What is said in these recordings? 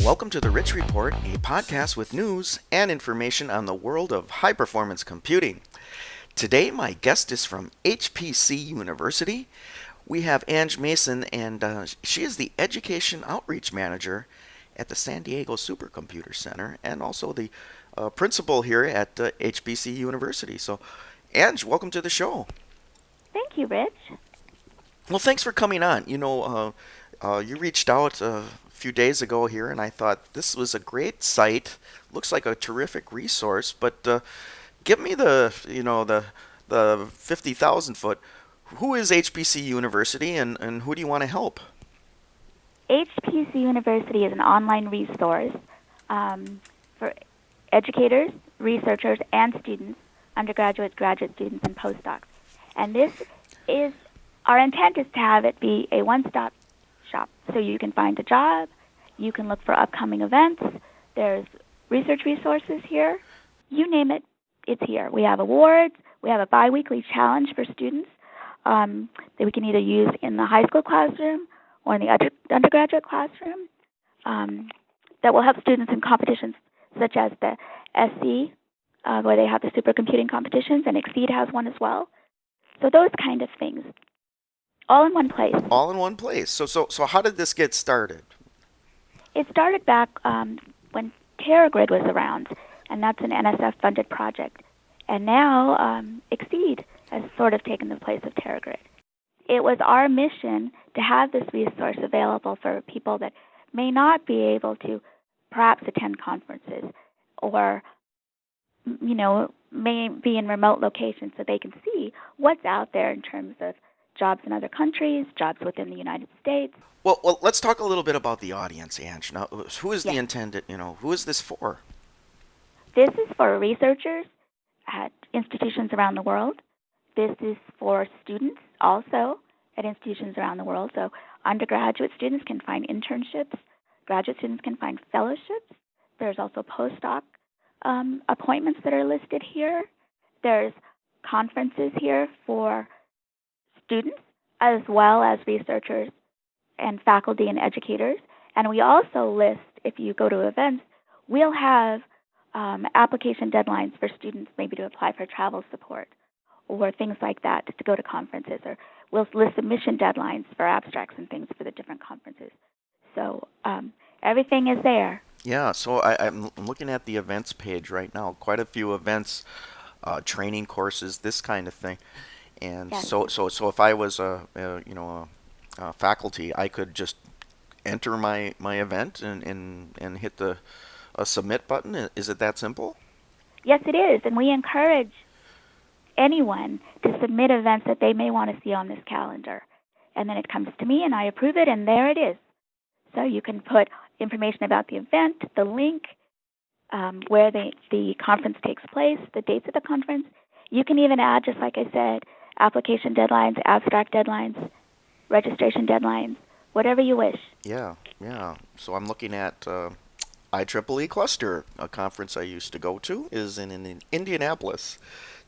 Welcome to the Rich Report, a podcast with news and information on the world of high-performance computing. Today, my guest is from HPC University. We have Ange Mason, and she is the Education Outreach Manager at the San Diego Supercomputing Center and also the principal here at HPC University. So, Ange, welcome to the show. Thank you, Rich. Well, thanks for coming on. You reached out a few days ago here, and I thought this was a great site. Looks like a terrific resource, but give me the 50,000 foot. Who is HPC University, and who do you want to help? HPC University is an online resource for educators, researchers, and students, undergraduates, graduate students, and postdocs. And our intent is to have it be a one-stop shop. So you can find a job, you can look for upcoming events, there's research resources here. You name it, it's here. We have awards, we have a biweekly challenge for students that we can either use in the high school classroom or in the undergraduate classroom that will help students in competitions such as the SC, where they have the supercomputing competitions, and Exceed has one as well. So those kind of things, all in one place. All in one place. So how did this get started? It started back when TerraGrid was around, and that's an NSF-funded project. And now Exceed has sort of taken the place of TerraGrid. It was our mission to have this resource available for people that may not be able to perhaps attend conferences or, may be in remote locations so they can see what's out there in terms of jobs in other countries, jobs within the United States. Well, let's talk a little bit about the audience, Ange. Now, who is the Yes. intended, who is this for? This is for researchers at institutions around the world. This is for students also at institutions around the world. So undergraduate students can find internships. Graduate students can find fellowships. There's also postdoc appointments that are listed here. There's conferences here for students as well as researchers and faculty and educators. And we also list, if you go to events, we'll have application deadlines for students maybe to apply for travel support or things like that to go to conferences, or we'll list submission deadlines for abstracts and things for the different conferences. So everything is there. Yeah, so I'm looking at the events page right now. Quite a few events, training courses, this kind of thing. And Yes. so if I was a faculty, I could just enter my event and hit the submit button. Is it that simple? Yes, it is. And we encourage anyone to submit events that they may want to see on this calendar. And then it comes to me and I approve it, and there it is. So you can put information about the event, the link, where the conference takes place, the dates of the conference. You can even add, just like I said, application deadlines, abstract deadlines, registration deadlines, whatever you wish. Yeah. So I'm looking at IEEE Cluster, a conference I used to go to, is in Indianapolis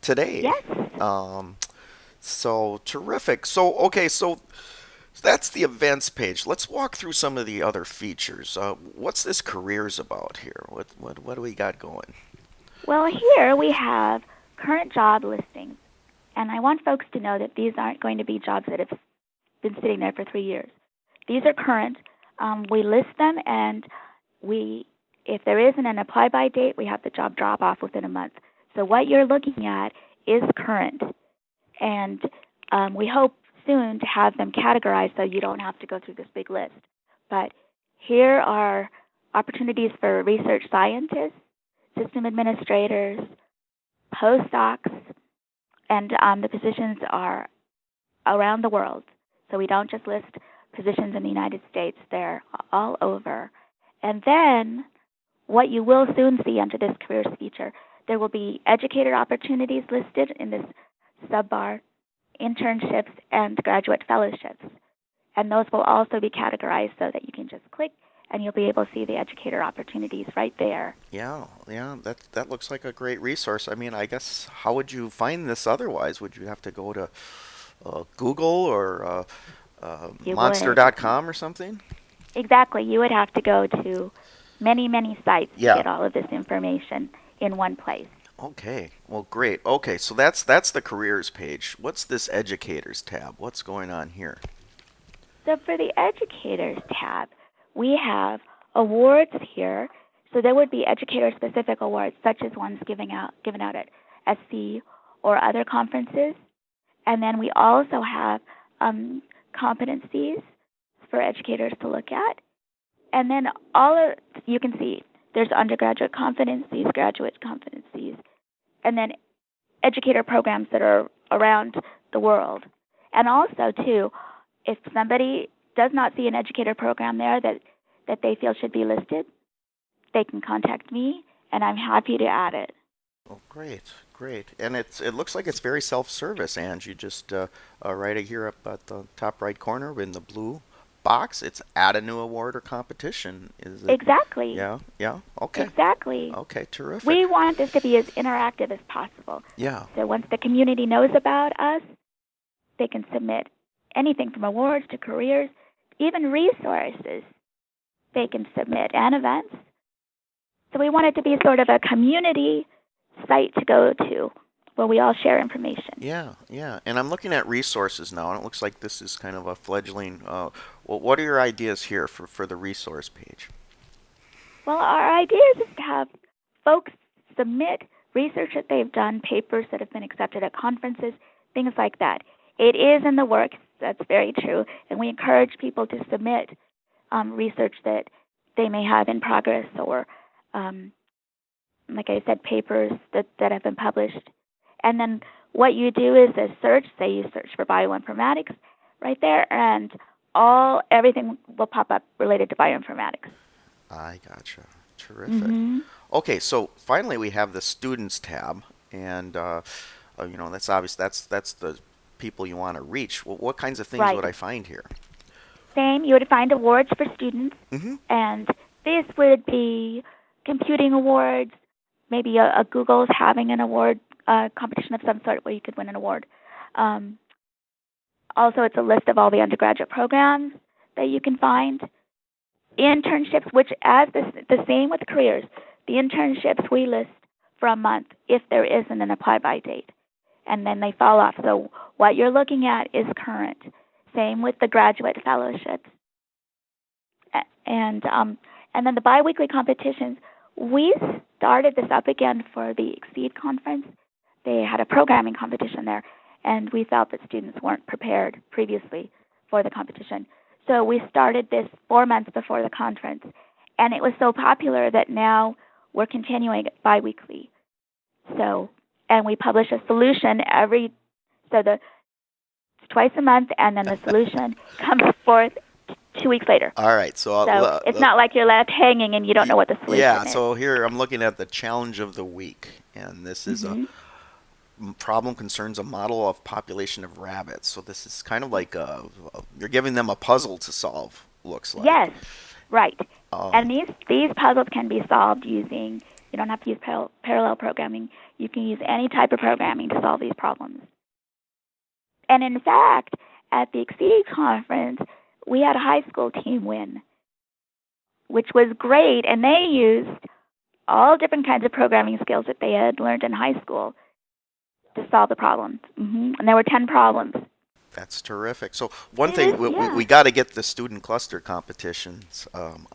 today. Yes. So terrific. So that's the events page. Let's walk through some of the other features. What's this careers about here? What do we got going? Well, here we have current job listings. And I want folks to know that these aren't going to be jobs that have been sitting there for 3 years. These are current. We list them, and if there isn't an apply-by date, we have the job drop off within a month. So what you're looking at is current. And we hope soon to have them categorized so you don't have to go through this big list. But here are opportunities for research scientists, system administrators, postdocs, and the positions are around the world. So we don't just list positions in the United States. They're all over. And then what you will soon see under this careers feature, there will be educator opportunities listed in this subbar, internships, and graduate fellowships. And those will also be categorized so that you can just click and you'll be able to see the educator opportunities right there. Yeah, that looks like a great resource. I mean, I guess how would you find this otherwise? Would you have to go to Google or You monster.com or something? Exactly. You would have to go to many, many sites to Yeah. get all of this information in one place. Okay. Well, great. Okay, so that's the careers page. What's this educators tab? What's going on here? So for the educators tab, we have awards here. So there would be educator-specific awards, such as ones given out at SC or other conferences. And then we also have competencies for educators to look at. And then you can see there's undergraduate competencies, graduate competencies, and then educator programs that are around the world. And also, too, if somebody does not see an educator program there that they feel should be listed, they can contact me, and I'm happy to add it. Oh, great, great. And it looks like it's very self-service, Ange. You just right here up at the top right corner in the blue box, it's add a new award or competition. Is it? Exactly. Yeah, yeah. Okay. Exactly. Okay, terrific. We want this to be as interactive as possible. Yeah. So once the community knows about us, they can submit anything from awards to careers, even resources they can submit, and events. So we want it to be sort of a community site to go to where we all share information. Yeah, yeah. And I'm looking at resources now, and it looks like this is kind of a fledgling. Well, what are your ideas here for the resource page? Well, our idea is to have folks submit research that they've done, papers that have been accepted at conferences, things like that. It is in the works, that's very true, and we encourage people to submit research that they may have in progress or, like I said, papers that have been published. And then what you do is a search, say you search for bioinformatics right there, and everything will pop up related to bioinformatics. I gotcha. Terrific. Okay, so finally we have the students tab, and that's obvious. That's the people you want to reach. Well, what kinds of things Right. would I find here? Same, you would find awards for students, Mm-hmm. and this would be computing awards. Maybe a Google's having an award competition of some sort where you could win an award. Also, it's a list of all the undergraduate programs that you can find. Internships, which as the same with careers, the internships we list for a month if there isn't an apply by date, and then they fall off. So what you're looking at is current. Same with the graduate fellowships, and then the biweekly competitions. We started this up again for the Exceed conference. They had a programming competition there, and we felt that students weren't prepared previously for the competition. So we started this 4 months before the conference, and it was so popular that now we're continuing it biweekly. So, and we publish a solution twice a month, and then the solution comes forth 2 weeks later. All right, So it's not like you're left hanging and you don't know what the solution is. Yeah, so here I'm looking at the challenge of the week, and this is a problem concerns a model of population of rabbits. So this is kind of like you're giving them a puzzle to solve, looks like. Yes, right. And these puzzles can be solved using, you don't have to use parallel programming. You can use any type of programming to solve these problems. And in fact, at the Exceed conference, we had a high school team win, which was great, and they used all different kinds of programming skills that they had learned in high school to solve the problems. And there were 10 problems. That's terrific. So one thing, we got to get the student cluster competitions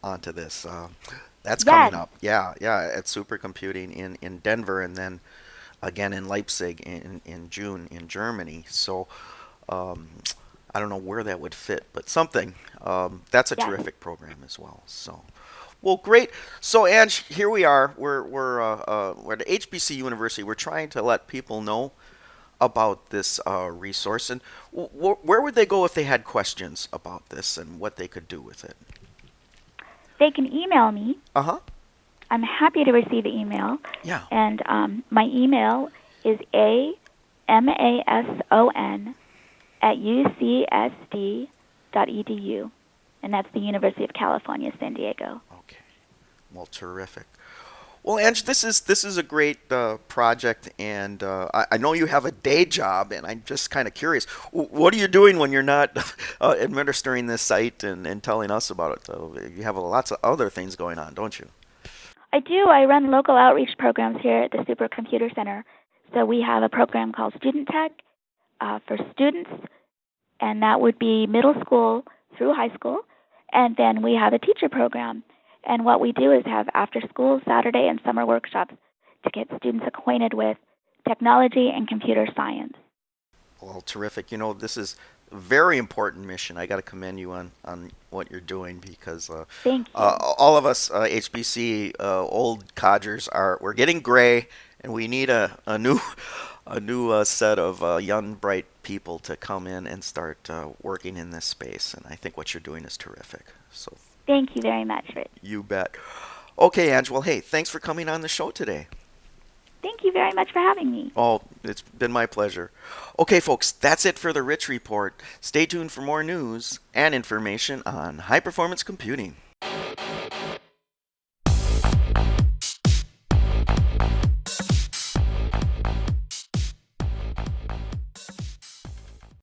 onto this. That's coming up. Yeah, at Supercomputing in Denver, and then again in Leipzig in June in Germany. So I don't know where that would fit, but something. That's a terrific program as well. So, well, great. So, Ange, here we are. We're at HPC University. We're trying to let people know about this resource, and where would they go if they had questions about this and what they could do with it? They can email me. I'm happy to receive the email. Yeah. And my email is amason@ucsd.edu, and that's the University of California, San Diego. Okay. Well, terrific. Well, Ange, this is a great project, and I know you have a day job, and I'm just kind of curious. What are you doing when you're not administering this site and telling us about it? You have lots of other things going on, don't you? I do. I run local outreach programs here at the Supercomputer Center. So we have a program called Student Tech for students, and that would be middle school through high school. And then we have a teacher program. And what we do is have after school, Saturday, and summer workshops to get students acquainted with technology and computer science. Well, terrific. This is a very important mission. I got to commend you on what you're doing because Thank you. all of us HPC old codgers we're getting gray, and we need a new set of young, bright people to come in and start working in this space. And I think what you're doing is terrific. So Thank you very much, Rich. you bet. Okay, Ange. Well, hey, thanks for coming on the show today. Thank you very much for having me. Oh, it's been my pleasure. Okay, folks, that's it for the Rich Report. Stay tuned for more news and information on high performance computing.